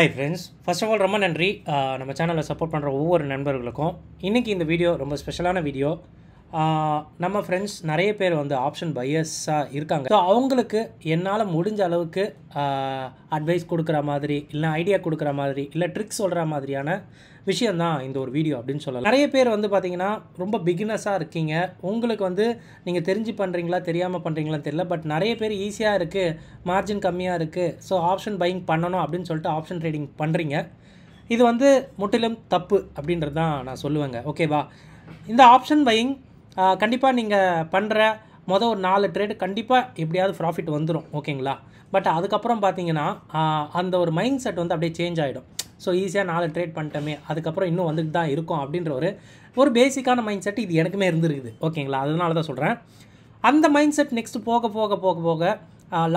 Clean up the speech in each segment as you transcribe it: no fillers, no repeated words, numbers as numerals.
Hi friends, first of all ரொம்ப நன்றி நம்ம சேனலை சப்போர்ட் பண்ணுற ஒவ்வொரு நண்பர்களுக்கும். இன்றைக்கி இந்த வீடியோ ரொம்ப ஸ்பெஷலான வீடியோ. நம்ம ஃப்ரெண்ட்ஸ் நிறைய பேர் வந்து ஆப்ஷன் பையர்ஸாக இருக்காங்க. ஸோ அவங்களுக்கு என்னால் முடிஞ்ச அளவுக்கு அட்வைஸ் கொடுக்குற மாதிரி, இல்லை ஐடியா கொடுக்குற மாதிரி, இல்லை ட்ரிக்ஸ் சொல்கிற மாதிரியான விஷயந்தான் இந்த ஒரு வீடியோ அப்படின்னு சொல்லலாம். நிறைய பேர் வந்து பார்த்திங்கன்னா ரொம்ப பிகினஸாக இருக்கீங்க. உங்களுக்கு வந்து நீங்கள் தெரிஞ்சு பண்ணுறீங்களா தெரியாமல் பண்ணுறீங்களான்னு தெரியல. பட் நிறைய பேர் ஈஸியாக இருக்குது, மார்ஜின் கம்மியாக இருக்குது, ஸோ ஆப்ஷன் பையிங் பண்ணணும் அப்படின்னு சொல்லிட்டு ஆப்ஷன் ட்ரேடிங் பண்ணுறீங்க. இது வந்து முற்றிலும் தப்பு அப்படின்றது தான் நான் சொல்லுவேங்க. ஓகேவா? இந்த ஆப்ஷன் பையிங் கண்டிப்பாக நீங்கள் பண்ணுற ஒரு 4 ட்ரேடு கண்டிப்பாக எப்படியாவது ப்ராஃபிட் வந்துடும். ஓகேங்களா? பட் அதுக்கப்புறம் பார்த்தீங்கன்னா அந்த ஒரு மைண்ட் செட் வந்து அப்படியே சேஞ்ச் ஆகிடும். ஸோ ஈஸியாக 4 ட்ரேட் பண்ணிட்டோமே, அதுக்கப்புறம் இன்னும் வந்துட்டு தான் இருக்கும் அப்படின்ற ஒரு பேசிக்கான மைண்ட் செட் இது எனக்குமே இருந்துருக்குது. ஓகேங்களா? அதனால தான் சொல்கிறேன். அந்த மைண்ட் செட் நெக்ஸ்ட்டு போக போக போக போக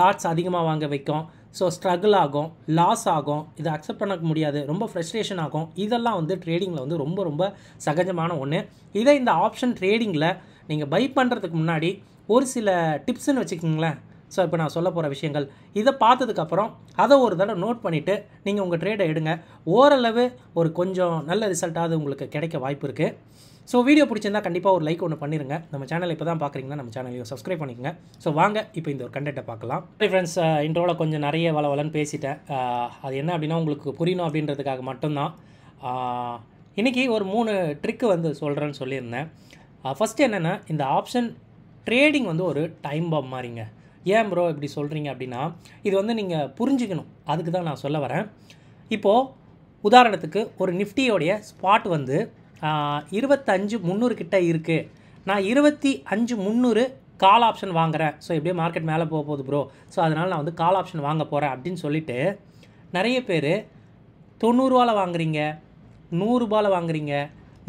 லாட்ஸ் அதிகமாக வாங்க வைக்கும். ஸோ ஸ்ட்ரகிள் ஆகும், லாஸ் ஆகும், இதை அக்செப்ட் பண்ண முடியாது, ரொம்ப ஃப்ரஸ்ட்ரேஷன் ஆகும். இதெல்லாம் வந்து ட்ரேடிங்கில் வந்து ரொம்ப ரொம்ப சகஜமான ஒன்று. இதை இந்த ஆப்ஷன் ட்ரேடிங்கில் நீங்கள் பை பண்ணுறதுக்கு முன்னாடி ஒரு சில டிப்ஸ்ன்னு வச்சுக்கிங்களேன். ஸோ இப்போ நான் சொல்ல போகிற விஷயங்கள் இதை பார்த்ததுக்கப்புறம் அதை ஒரு தடவை நோட் பண்ணிவிட்டு நீங்கள் உங்கள் ட்ரேடை எடுங்க. ஓரளவு ஒரு கொஞ்சம் நல்ல ரிசல்ட்டாவது உங்களுக்கு கிடைக்க வாய்ப்பு இருக்குது. ஸோ வீடியோ பிடிச்சிருந்தா கண்டிப்பாக ஒரு லைக் ஒன்று பண்ணிடுங்க. நம்ம சேனல் இப்போ தான் பார்க்குறீங்கன்னா நம்ம சேனலையும் சப்ஸ்கிரைப் பண்ணிக்கோங்க. ஸோ வாங்க இப்போ இந்த ஒரு கண்டென்ட்டை பார்க்கலாம். ஃப்ரெண்ட்ஸ், இன்ட்ரோவில் கொஞ்சம் நிறைய வளவலன்னு பேசிட்டேன். அது என்ன அப்படின்னா உங்களுக்கு புரியணும் அப்படின்றதுக்காக மட்டும்தான். இன்றைக்கி ஒரு 3 ட்ரிக்கு வந்து சொல்கிறேன்னு சொல்லியிருந்தேன். ஃபஸ்ட்டு என்னென்னா, இந்த ஆப்ஷன் ட்ரேடிங் வந்து ஒரு டைம் பாம் மாதிரிங்க. ஏன் ப்ரோ இப்படி சொல்கிறீங்க அப்படின்னா, இது வந்து நீங்கள் புரிஞ்சுக்கணும். அதுக்கு தான் நான் சொல்ல வரேன். இப்போது உதாரணத்துக்கு ஒரு நிஃப்டியோடைய ஸ்பாட் வந்து 25,300 கிட்ட இருக்குது. நான் 25,300 கால் ஆப்ஷன் வாங்குகிறேன். ஸோ எப்படியே மார்க்கெட் மேலே போக போகுது ப்ரோ, ஸோ அதனால் நான் வந்து கால் ஆப்ஷன் வாங்க போகிறேன் அப்படின்னு சொல்லிவிட்டு நிறைய பேர் 90 ரூபாவில் வாங்குறீங்க, 100 ரூபாயில் வாங்குறீங்க,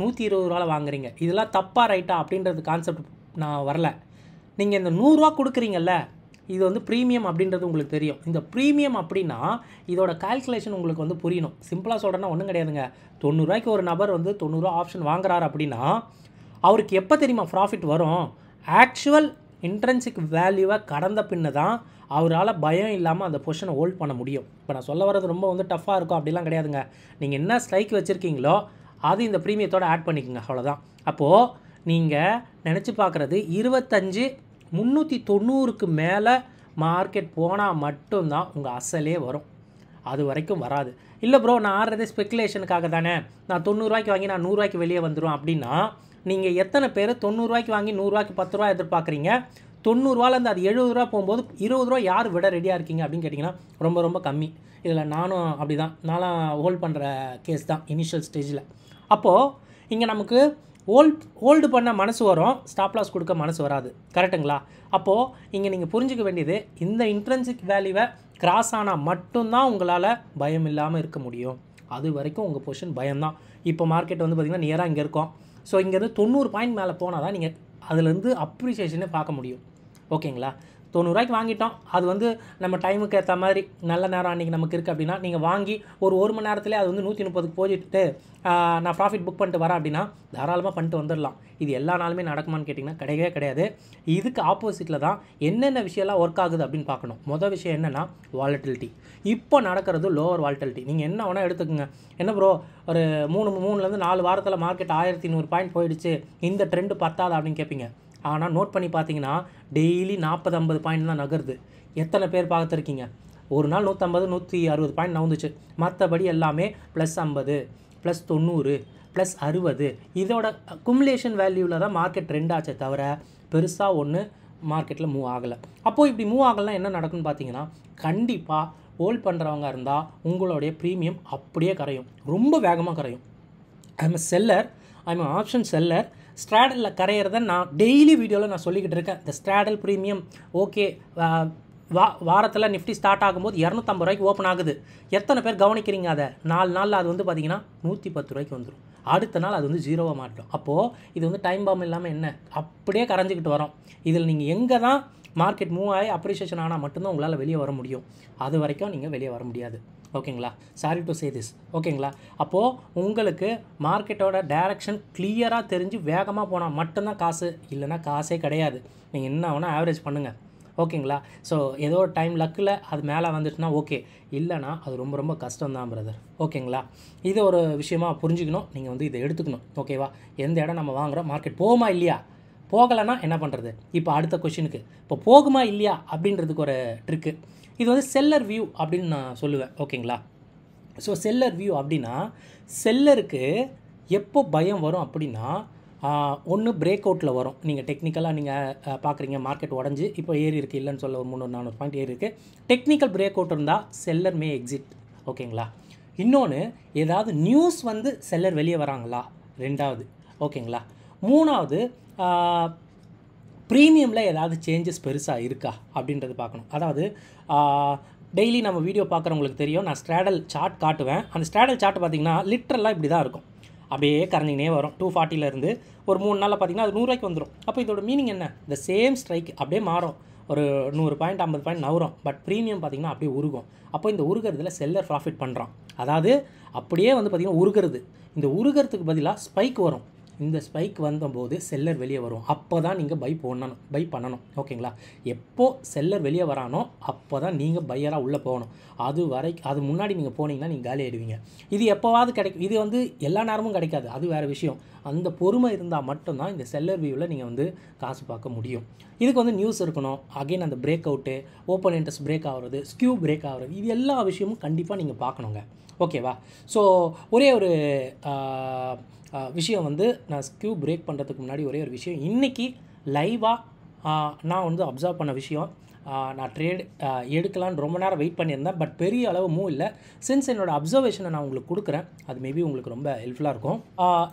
120 ரூபாயில் வாங்குறீங்க. இதெல்லாம் தப்பாக ரைட்டா அப்படின்றது கான்செப்ட் நான் வரல. நீங்கள் இந்த 100 ரூபா கொடுக்குறீங்கல்ல, இது வந்து ப்ரீமியம் அப்படின்றது உங்களுக்கு தெரியும். இந்த ப்ரீமியம் அப்படின்னா இதோட கால்குலேஷன் உங்களுக்கு வந்து புரியணும். சிம்பிளாக சொல்கிறேன்னா ஒன்றும் கிடையாதுங்க. 90 ரூபாய்க்கு ஒரு நபர் வந்து 90 ரூபா ஆப்ஷன் வாங்குறாரு அப்படின்னா அவருக்கு எப்போ தெரியுமா ப்ராஃபிட் வரும்? ஆக்சுவல் இன்ட்ரென்சிக் வேல்யூவை கடந்த பின்ன தான் அவரால் பயம் இல்லாமல் அந்த பொசிஷனை ஹோல்ட் பண்ண முடியும். இப்போ நான் சொல்ல வர்றது ரொம்ப வந்து டஃப்பாக இருக்கும் அப்படிலாம் கிடையாதுங்க. நீங்கள் என்ன ஸ்ட்ரைக் வச்சுருக்கீங்களோ அது இந்த ப்ரீமியத்தோடு ஆட் பண்ணிக்கோங்க, அவ்வளோதான். அப்போது நீங்கள் நினச்சி பார்க்குறது 25,390க்கு மேலே மார்க்கெட் போனால் மட்டும்தான் உங்கள் அசலே வரும். அது வரைக்கும் வராது. இல்லை ப்ரோ, நான் ஆடுறதே ஸ்பெக்குலேஷனுக்காக தானே, நான் 90 ரூபாய்க்கு வாங்கி நான் 100 ரூபாய்க்கு வெளியே வந்துடும் அப்படின்னா, நீங்கள் எத்தனை பேர் 90 ரூபாய்க்கு வாங்கி 100 ரூபாய்க்கு 10 ரூபா எதிர்பார்க்குறீங்க? 90 ரூபாலேருந்து அது 70 ரூபா போகும்போது 20 ரூபா யார் விட ரெடியாக இருக்கீங்க அப்படின்னு கேட்டிங்கன்னா ரொம்ப ரொம்ப கம்மி. இதில் நானும் அப்படி தான், நானும் ஹோல்ட் பண்ணுற கேஸ் தான் இனிஷியல் ஸ்டேஜில். அப்போது இங்கே நமக்கு ஹோல்டு பண்ண மனசு வரும், ஸ்டாப் லாஸ் கொடுக்க மனசு வராது. கரெக்டுங்களா? அப்போது இங்கே நீங்கள் புரிஞ்சிக்க வேண்டியது, இந்த இன்ட்ரென்சிக் வேல்யூவை கிராஸ் ஆனால் மட்டும்தான் உங்களால் பயம் இல்லாமல் இருக்க முடியும். அது வரைக்கும் உங்கள் பொசிஷன் பயம்தான். இப்போ மார்க்கெட் வந்து பார்த்திங்கன்னா நியராக இங்கே இருக்கும். ஸோ இங்கேருந்து 90 பாயிண்ட் மேலே போனால் தான் நீங்கள் அதுலேருந்து அப்ரிசியேஷனே பார்க்க முடியும். ஓகேங்களா? 90 ரூபாய்க்கு வாங்கிட்டோம், அது வந்து நம்ம டைமுக்கு ஏற்ற மாதிரி நல்ல நேரம் அன்றைக்கி நமக்கு இருக்குது அப்படின்னா, நீங்கள் வாங்கி ஒரு மணி நேரத்துலேயே அது வந்து 130க்கு போயிட்டு நான் ப்ராஃபிட் புக் பண்ணிட்டு வரேன் அப்படின்னா தாராளமாக பண்ணிட்டு வந்துடலாம். இது எல்லா நாளுமே நடக்குமான்னு கேட்டிங்கன்னா கிடையவே கிடையாது. இதுக்கு ஆப்போசிட்டில் தான் என்னென்ன விஷயம்லாம் ஒர்க் ஆகுது அப்படின்னு பார்க்கணும். மொதல் விஷயம் என்னென்னா வாலட்டிலிட்டி. இப்போ நடக்கிறது லோவர் வாலட்டிலிட்டி. நீங்கள் என்ன வேணால் எடுத்துக்கோங்க. என்ன ப்ரோ, ஒரு 3லேருந்து 4 வாரத்தில் மார்க்கெட் 1100 பாயிண்ட் போயிடுச்சு, இந்த ட்ரெண்டு பத்தாது அப்படின்னு கேட்பீங்க. ஆனால் நோட் பண்ணி பார்த்தீங்கன்னா டெய்லி 40-50 பாயிண்ட் தான் நகருது. எத்தனை பேர் பார்த்துருக்கீங்க? ஒரு நாள் 150-160 பாயிண்ட் நகர்ந்துச்சு. மற்றபடி எல்லாமே +50, +90, +60 இதோட குமுலேஷன் வேல்யூவில் தான் மார்க்கெட் ட்ரெண்ட் ஆச்சே தவிர பெருசாக ஒன்று மார்க்கெட்டில் மூவ் ஆகலை. அப்போது இப்படி மூவ் ஆகலைன்னா என்ன நடக்குன்னு பார்த்தீங்கன்னா, கண்டிப்பாக ஹோல்ட் பண்ணுறவங்க இருந்தால் உங்களுடைய ப்ரீமியம் அப்படியே கரையும், ரொம்ப வேகமாக கரையும். I'm seller, I'm option seller. ஸ்ட்ராடலில் கரையிறத நான் டெய்லி வீடியோவில் நான் சொல்லிக்கிட்டு இருக்கேன். இந்த ஸ்ட்ராடல் ப்ரீமியம் ஓகே, வாரத்தில் நிஃப்டி ஸ்டார்ட் ஆகும்போது 250 ரூபாய்க்கு ஓப்பன் ஆகுது. எத்தனை பேர் கவனிக்கிறீங்க? அதை 4 நாளில் அது வந்து பார்த்திங்கன்னா 110 ரூபாய்க்கு வந்துடும். அடுத்த நாள் அது வந்து 0வாக மாட்டோம். அப்போது இது வந்து டைம் பாம் இல்லாமல் என்ன அப்படியே கரைஞ்சிக்கிட்டு வரோம். இதில் நீங்கள் எங்கே தான் மார்க்கெட் மூவ் ஆகி அப்ரிஷியேஷன் ஆனால் மட்டும்தான் உங்களால் வெளியே வர முடியும். அது வரைக்கும் நீங்கள் வெளியே வர முடியாது. ஓகேங்களா? Sorry to say this. ஓகேங்களா? அப்போது உங்களுக்கு மார்க்கெட்டோட டைரக்ஷன் கிளியராக தெரிஞ்சு வேகமாக போனால் மட்டும்தான் காசு, இல்லைனா காசே கிடையாது. நீங்கள் என்ன வேணால் ஆவரேஜ் பண்ணுங்கள். ஓகேங்களா? ஸோ ஏதோ டைம் லக்கில் அது மேலே வந்துச்சுன்னா ஓகே, இல்லைனா அது ரொம்ப ரொம்ப கஷ்டம் தான் பிரதர். ஓகேங்களா? இது ஒரு விஷயமா புரிஞ்சுக்கணும். நீங்கள் வந்து இதை எடுத்துக்கணும். ஓகேவா? எந்த இடம் நம்ம வாங்குகிறோம், மார்க்கெட் போகுமா இல்லையா, போகலைன்னா என்ன பண்ணுறது? இப்போ அடுத்த கொஷினுக்கு, இப்போ போகுமா இல்லையா அப்படின்றதுக்கு ஒரு ட்ரிக்கு. இது வந்து செல்லர் வியூ அப்படின்னு நான் சொல்லுவேன். ஓகேங்களா? ஸோ செல்லர் வியூ அப்படின்னா, செல்லருக்கு எப்போ பயம் வரும் அப்படின்னா, ஒன்று பிரேக் அவுட்டில் வரும். நீங்கள் டெக்னிக்கலாக நீங்கள் பார்க்குறீங்க, மார்க்கெட் உடஞ்சி இப்போ ஏறி இருக்குது, இல்லைன்னு சொல்ல ஒரு 300-400 பாயிண்ட் ஏறி இருக்குது. டெக்னிக்கல் பிரேக் அவுட் இருந்தால் செல்லர் மே எக்ஸிட். ஓகேங்களா? இன்னொன்று, ஏதாவது நியூஸ் வந்து செல்லர் வெளியே வராங்களா, 2வது. ஓகேங்களா? 3வது, ப்ரீமியமில் ஏதாவது சேஞ்சஸ் பெருசாக இருக்கா அப்படின்றது பார்க்கணும். அதாவது டெய்லி நம்ம வீடியோ பார்க்குறவங்களுக்கு தெரியும், நான் ஸ்ட்ராடல் சார்ட் காட்டுவேன். அந்த ஸ்ட்ராடல் சார்ட் பார்த்திங்கன்னா லிட்ரலாக இப்படி தான் இருக்கும். அப்படியே கரைஞ்சினே வரும். 240 ஒரு 3 நாளில் பார்த்திங்கன்னா அது 100 வந்துடும். அப்போ இதோட மீனிங் என்ன? இந்த சேம் ஸ்ட்ரைக் அப்படியே மாறும், ஒரு 100 பாயிண்ட் 50 பாயிண்ட் நவரும். பட் ப்ரீமியம் பார்த்திங்கன்னா அப்படியே உருகும். அப்போ இந்த உருகிறதுல செல்லர் ப்ராஃபிட் பண்ணுறான். அதாவது அப்படியே வந்து பார்த்திங்கன்னா உருகிறது. இந்த உருகிறதுக்கு பதிலாக ஸ்பைக் வரும். இந்த ஸ்பைக் வந்தபோது செல்லர் வெளியே வரும். அப்போ தான் நீங்கள் பை பண்ணணும். ஓகேங்களா? எப்போ செல்லர் வெளியே வரானோ அப்போ தான் நீங்கள் பையராக உள்ளே போகணும். அது முன்னாடி நீங்கள் போனீங்கன்னா நீங்கள் காலி ஆகிடுவீங்க. இது எப்போவாவது கிடைக்கும். இது வந்து எல்லா நேரமும் கிடைக்காது, அது வேறு விஷயம். அந்த பொறுமை இருந்தால் மட்டும்தான் இந்த செல்லர் வியூவில் நீங்கள் வந்து காசு பார்க்க முடியும். இதுக்கு வந்து நியூஸ் இருக்கணும். அகைன் அந்த break out, open interest break ஆகிறது, ஸ்கியூ பிரேக் ஆகிறது, இது எல்லா விஷயமும் கண்டிப்பாக நீங்கள் பார்க்கணுங்க. ஓகேவா? ஸோ ஒரே ஒரு விஷயம் வந்து, நான் ஸ்கியூ பிரேக் பண்ணுறதுக்கு முன்னாடி ஒரே ஒரு விஷயம், இன்றைக்கி லைவாக நான் வந்து அப்சர்வ் பண்ண விஷயம். நான் ட்ரேட் எடுக்கலான்னு ரொம்ப நேரம் வெயிட் பண்ணியிருந்தேன். பட் பெரிய அளவு மூவ் இல்லை. சின்ஸ் என்னோடய அப்சர்வேஷனை நான் உங்களுக்கு கொடுக்குறேன், அது மேபி உங்களுக்கு ரொம்ப ஹெல்ப்ஃபுல்லாக இருக்கும்.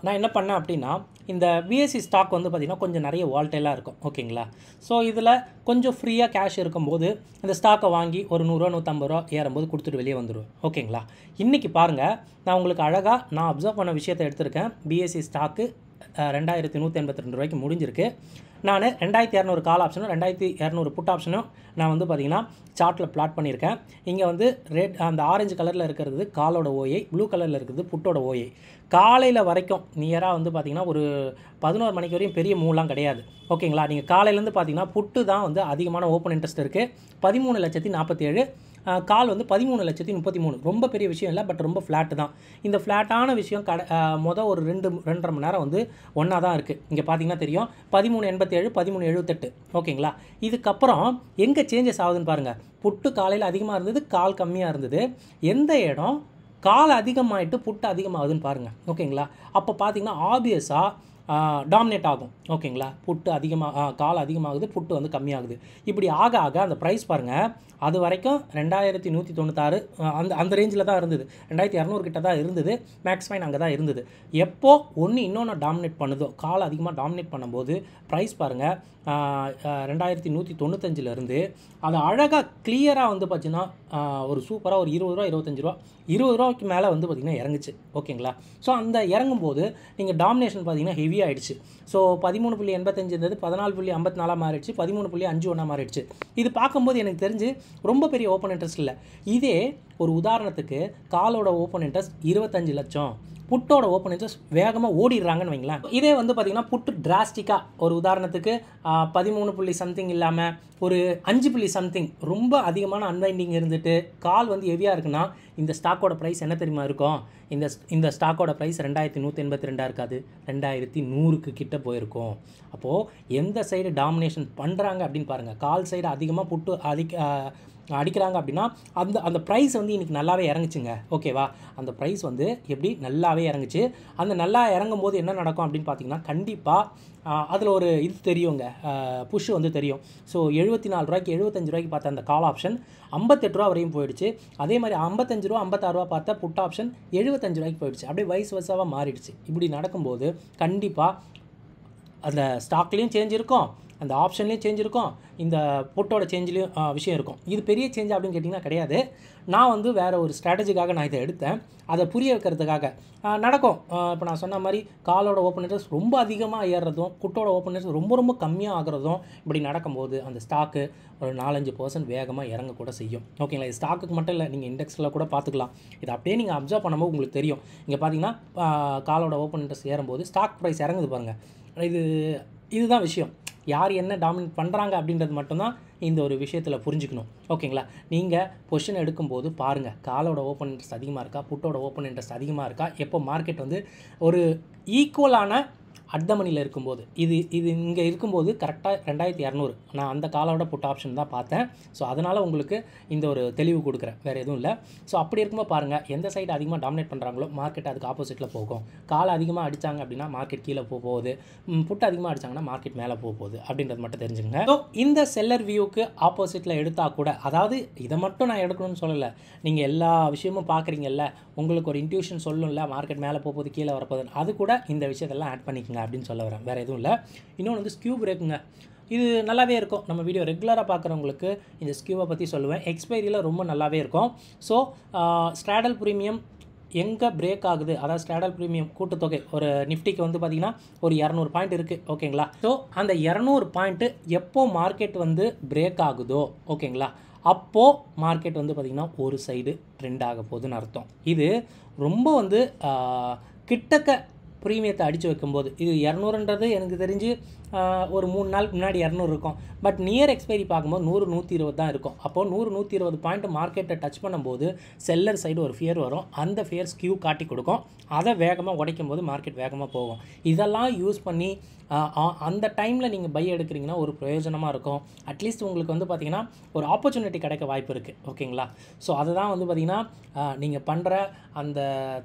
நான் என்ன பண்ணேன் அப்படின்னா, இந்த பிஎஸ்சி ஸ்டாக் வந்து பார்த்திங்கன்னா கொஞ்சம் நிறைய வால்டைலாக இருக்கும். ஓகேங்களா? ஸோ இதில் கொஞ்சம் ஃப்ரீயாக கேஷ் இருக்கும்போது இந்த ஸ்டாக்கை வாங்கி ஒரு 100 ரூபா 150 ரூபா ஏறும்போது கொடுத்துட்டு வெளியே வந்துடுவேன். ஓகேங்களா? இன்றைக்கி பாருங்கள், நான் உங்களுக்கு அழகாக நான் அப்சர்வ் பண்ண விஷயத்தை எடுத்திருக்கேன். பிஎஸ்சி ஸ்டாக்கு 2182 ரூபாய்க்கு முடிஞ்சிருக்கு. நான் 2200 கால் ஆப்ஷனும் 2200 புட் ஆப்ஷனும் நான் வந்து பார்த்திங்கன்னா சார்ட்டில் பிளாட் பண்ணியிருக்கேன். இங்கே வந்து ரெட், அந்த ஆரஞ்சு கலரில் இருக்கிறது காலோட ஓயை, ப்ளூ கலரில் இருக்கிறது புட்டோட ஓயை. காலையில் வரைக்கும் நியராக வந்து பார்த்திங்கன்னா ஒரு 11 மணிக்கு வரையும் பெரிய மூவ்லாம் கிடையாது. ஓகேங்களா? நீங்கள் காலையிலேருந்து பார்த்திங்கன்னா புட்டு தான் வந்து அதிகமான ஓப்பன் இன்ட்ரெஸ்ட் இருக்குது. 13,47,000. கால் வந்து 13,33,000. ரொம்ப பெரிய விஷயம் இல்லை, பட் ரொம்ப ஃப்ளாட்டு தான். இந்த ஃப்ளாட்டான விஷயம் ஒரு 2-2.5 மணி நேரம் வந்து ஒன்றா தான் இருக்குது. இங்கே பார்த்தீங்கன்னா தெரியும், 13,87, 13,78. ஓகேங்களா? இதுக்கப்புறம் எங்கே சேஞ்சஸ் ஆகுதுன்னு பாருங்கள். புட்டு காலையில் அதிகமாக இருந்தது, கால் கம்மியாக இருந்தது. எந்த இடம் கால் அதிகமாகிட்டு புட்டு அதிகமாகுதுன்னு பாருங்கள். ஓகேங்களா? அப்போ பார்த்தீங்கன்னா ஆப்வியஸாக டாமினேட் ஆகும். ஓகேங்களா? புட்டு அதிகமாக கால் அதிகமாகுது, புட்டு வந்து கம்மியாகுது. இப்படி ஆக ஆக அந்த ப்ரைஸ் பாருங்கள், அது வரைக்கும் 2196 அந்த ரேஞ்சில் தான் இருந்தது. 2200 கிட்ட தான் இருந்தது. மேக்ஸ் ஃபைன் அங்கே தான் இருந்தது. எப்போ இன்னொன்று டாமினேட் பண்ணுதோ, கால் அதிகமாக டாமினேட் பண்ணும்போது ப்ரைஸ் பாருங்கள் 2195 அது அழகாக கிளியராக வந்து பார்த்திங்கன்னா ஒரு சூப்பராக ஒரு 20 ரூபா 25 ரூபா 20 ரூபாய்க்கு மேலே வந்து பார்த்திங்கன்னா இறங்குச்சு. ஓகேங்களா? ஸோ அந்த இறங்கும்போது நீங்கள் டாமினேஷன் பார்த்திங்கன்னா ஹெவி ஆகிடுச்சு. ஸோ 13.85 இருந்தது, 14.54 மாறிடுச்சு, 13.51 மாறிடுச்சு. இது பார்க்கும்போது எனக்கு தெரிஞ்சு ரொம்ப பெரிய ஓப்பன் இன்ட்ரெஸ்ட் இல்லை. இதே ஒரு உதாரணத்துக்கு காலோட ஓப்பன் இன்ட்ரெஸ்ட் 25 லட்சம், புட்டோட ஓப்பன் இன்ட்ரெஸ்ட் வேகமாக ஓடிடுறாங்கன்னு வைங்களேன். இதே வந்து பார்த்திங்கன்னா புட்டு டிராஸ்டிக்காக ஒரு உதாரணத்துக்கு 13 சம்திங் இல்லாமல் ஒரு 5 சம்திங் ரொம்ப அதிகமான அன்வைண்டிங் இருந்துட்டு கால் வந்து ஹெவியாக இருக்குன்னா, இந்த ஸ்டாக்கோட ப்ரைஸ் என்ன தெரியுமா இருக்கும்? இந்த ஸ்டாக்கோட ப்ரைஸ் 2182 இருக்காது, 2100க்கு கிட்ட போயிருக்கும். அப்போது எந்த சைடு டாமினேஷன் பண்ணுறாங்க அப்படின்னு பாருங்கள். கால் சைடு அதிகமாக புட்டு அடிக்கிறாங்க அப்படின்னா அந்த ப்ரைஸ் வந்து இன்றைக்கி நல்லாவே இறங்குச்சுங்க. ஓகேவா? அந்த ப்ரைஸ் வந்து எப்படி நல்லாவே இறங்குச்சு. அந்த நல்லா இறங்கும் போது என்ன நடக்கும் அப்படின்னு பார்த்தீங்கன்னா, கண்டிப்பாக அதில் ஒரு இது தெரியுங்க, புஷ் வந்து தெரியும். ஸோ 74 ரூபாய்க்கு 75 ரூபாய்க்கு பார்த்த அந்த கால் ஆப்ஷன் 58 ரூபா வரையும் போயிடுச்சு. அதே மாதிரி 55 ரூபா 56 ரூபா பார்த்த புட் ஆப்ஷன் 75 ரூபாய்க்கு போயிடுச்சு. அப்படியே வைஸ் வர்சாவாக மாறிடுச்சு. இப்படி நடக்கும்போது கண்டிப்பாக அந்த ஸ்டாக்லேயும் சேஞ்ச் இருக்கும், அந்த ஆப்ஷன்லேயும் சேஞ்ச் இருக்கும், இந்த புட்டோட சேஞ்சிலையும் விஷயம் இருக்கும். இது பெரிய சேஞ்ச் அப்படின்னு கேட்டிங்கன்னா கிடையாது. நான் வந்து வேறு ஒரு ஸ்ட்ராட்டஜிக்காக நான் இதை எடுத்தேன், அதை புரிய வைக்கிறதுக்காக. நடக்கும். இப்போ நான் சொன்ன மாதிரி காலோட ஓப்பன் இன்ட்ரெஸ்ட் ரொம்ப அதிகமாக ஏறுறதும், புட்டோட ஓப்பன் இன்ட்ரெஸ்ட் ரொம்ப ரொம்ப கம்மியாக ஆகிறதும் இப்படி நடக்கும்போது அந்த ஸ்டாக்கு ஒரு 4-5% வேகமாக இறங்கக்கூட செய்யும். ஓகேங்களா? இது ஸ்டாக்குக்கு மட்டும் இல்லை, நீங்கள் இண்டெக்ஸில் கூட பார்த்துக்கலாம். இதை அப்படியே நீங்கள் அப்சர்வ் பண்ணும்போது உங்களுக்கு தெரியும். இங்கே பார்த்தீங்கன்னா காலோட ஓப்பன் இன்ட்ரெஸ்ட் ஏறும்போது ஸ்டாக் ப்ரைஸ் இறங்குது பாருங்கள். இதுதான் விஷயம். யார் என்ன டாமினேட் பண்ணுறாங்க அப்படின்றது மட்டும்தான் இந்த ஒரு விஷயத்தில் புரிஞ்சுக்கணும். ஓகேங்களா? நீங்கள் பொசிஷன் எடுக்கும்போது பாருங்கள், காலோட ஓப்பன் இன்ட்ரெஸ்ட் அதிகமாக இருக்கா, புட்டோட ஓப்பன் இன்ட்ரெஸ்ட் அதிகமாக இருக்கா, எப்போ மார்க்கெட் வந்து ஒரு ஈக்குவலான அட் மணியில் இருக்கும்போது, இது இங்கே இருக்கும்போது கரெக்டாக 2200 நான் அந்த காலோட புட் ஆப்ஷன் தான் பார்த்தேன். ஸோ அதனால் உங்களுக்கு இந்த ஒரு தெளிவு கொடுக்குறேன், வேறு எதுவும் இல்லை. ஸோ அப்படி இருக்கும்போது பாருங்கள், எந்த சைடு அதிகமாக டாமினேட் பண்ணுறாங்களோ மார்க்கெட் அதுக்கு ஆப்போசிட்டில் போகும். கால் அதிகமாக அடித்தாங்க அப்படின்னா மார்க்கெட் கீழே போகுது, புட் அதிகமாக அடித்தாங்கன்னா மார்க்கெட் மேலே போகுது அப்படின்றது மட்டும் தெரிஞ்சுங்க. ஸோ இந்த செல்லர் வியூக்கு ஆப்போசிட்டில் எடுத்தால் கூட, அதாவது இதை மட்டும் நான் எடுக்கணும்னு சொல்லலை, நீங்கள் எல்லா விஷயமும் பார்க்குறீங்கல்ல, உங்களுக்கு ஒரு இன்ட்யூஷன் சொல்லும்ல மார்க்கெட் மேலே போகுது கீழே வரப்போகுது, அது கூட இந்த விஷயத்தெல்லாம் ஆட் பண்ணிக்கோங்க அப்படின்னு சொல்ல வரேன், வேறு எதுவும் இல்லை. இன்னொன்று வந்து ஸ்கியூ பிரேக்குங்க, இது நல்லாவே இருக்கும். நம்ம வீடியோ ரெகுலராக பார்க்குறவங்களுக்கு இந்த ஸ்கியூவை பற்றி சொல்லுவேன். எக்ஸ்பைரியில் ரொம்ப நல்லாவே இருக்கும். ஸோ ஸ்ட்ராடல் ப்ரீமியம் எங்கே பிரேக் ஆகுது, அதாவது ஸ்ட்ராடல் ப்ரீமியம் கூட்டுத்தொகை ஒரு நிஃப்டிக்கு வந்து பார்த்திங்கன்னா ஒரு 200 பாயிண்ட் இருக்குது. ஓகேங்களா? ஸோ அந்த 200 பாயிண்ட்டு எப்போ மார்க்கெட் வந்து பிரேக் ஆகுதோ, ஓகேங்களா, அப்போது மார்க்கெட் வந்து பார்த்திங்கன்னா ஒரு சைடு ட்ரெண்ட் ஆக போகுதுன்னு அர்த்தம். இது ரொம்ப வந்து கிட்டக்க ப்ரீமியத்தை அடித்து வைக்கும்போது, இது 200ன்றது எனக்கு தெரிஞ்சு ஒரு 3 நாளுக்கு முன்னாடி 200 இருக்கும். பட் நியர் எக்ஸ்பைரி பார்க்கும்போது 100 120 தான் இருக்கும். அப்போது 100 120 பாயிண்ட் மார்க்கெட்டை டச் பண்ணும்போது செல்லர் சைடு ஒரு ஃபியர் வரும். அந்த ஃபியர் ஸ்கியூ காட்டி கொடுக்கும். அதை வேகமாக உடைக்கும் போது மார்க்கெட் வேகமாக போகும். இதெல்லாம் யூஸ் பண்ணி அந்த டைமில் நீங்கள் பை எடுக்கிறீங்கன்னா ஒரு பிரயோஜனமாக இருக்கும். அட்லீஸ்ட் உங்களுக்கு வந்து பார்த்திங்கன்னா ஒரு ஆப்பர்ச்சுனிட்டி கிடைக்க வாய்ப்பு இருக்குது. ஓகேங்களா? ஸோ அதுதான் வந்து பார்த்திங்கன்னா நீங்கள் பண்ணுற அந்த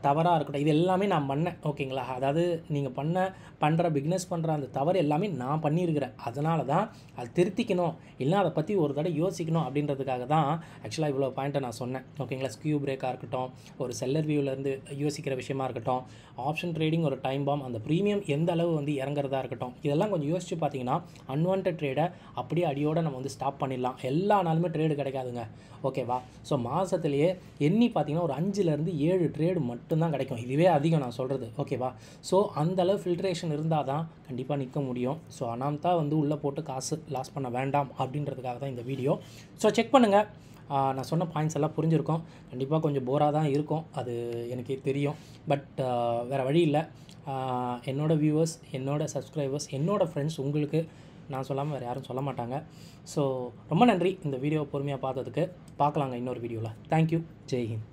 தவறாக இருக்கட்டும், இது எல்லாமே நான் பண்ணேன். ஓகேங்களா? அதாவது நீங்கள் பண்ணுற பிக்னஸ் பண்ணுற அந்த தவறு எல்லாமே நான் பண்ணியிருக்கிறேன். அதனால தான் அது திருத்திக்கணும், இல்லை அதை பற்றி ஒரு தடவை யோசிக்கணும் அப்படின்றதுக்காக தான் ஆக்சுவலாக இவ்வளோ பாயிண்ட்டை நான் சொன்னேன். ஓகேங்களா? ஸ்கியூ பிரேக்காக இருக்கட்டும், ஒரு செல்லர் வியூவிலேருந்து யோசிக்கிற விஷயமா இருக்கட்டும், ஆப்ஷன் ட்ரேடிங் ஒரு டைம் பாம், அந்த ப்ரீமியம் எந்த அளவு வந்து இறங்குறதா இருக்கட்டும், இதெல்லாம் கொஞ்சம் யோசிச்சு பார்த்தீங்கன்னா அன்வான்ட் ட்ரேடை அப்படியே அடியோடு நம்ம வந்து ஸ்டாப் பண்ணிடலாம். எல்லா நாளுமே ட்ரேடு கிடைக்காதுங்க. ஓகேவா? ஸோ மாதத்துலேயே எண்ணி பார்த்தீங்கன்னா ஒரு 5லேருந்து 7 ட்ரேடு மட்டும்தான் கிடைக்கும். இதுவே அதிகம் நான் சொல்கிறது. ஓகேவா? ஸோ அந்தளவு ஃபில்ட்ரேஷன் இருந்தால் தான் கண்டிப்பாக நிற்க முடியும். ஸோ அனாமத்தா வந்து உள்ளே போட்டு காசு லாஸ் பண்ண வேண்டாம் அப்படின்றதுக்காக தான் இந்த வீடியோ. ஸோ செக் பண்ணுங்கள். நான் சொன்ன பாயிண்ட்ஸ் எல்லாம் புரிஞ்சிருக்கும். கண்டிப்பாக கொஞ்சம் போராக தான் இருக்கும், அது எனக்கே தெரியும். பட் வேறு வழி இல்லை. என்னோடய வியூவர்ஸ், என்னோடய சப்ஸ்கிரைபர்ஸ், என்னோடய ஃப்ரெண்ட்ஸ், உங்களுக்கு நான் சொல்லாமல் வேறு யாரும் சொல்ல மாட்டாங்க. ஸோ ரொம்ப நன்றி இந்த வீடியோவை பொறுமையாக பார்த்ததுக்கு. பார்க்கலாங்க இன்னொரு வீடியோவில். தேங்க்யூ. ஜெய் ஹிந்த்.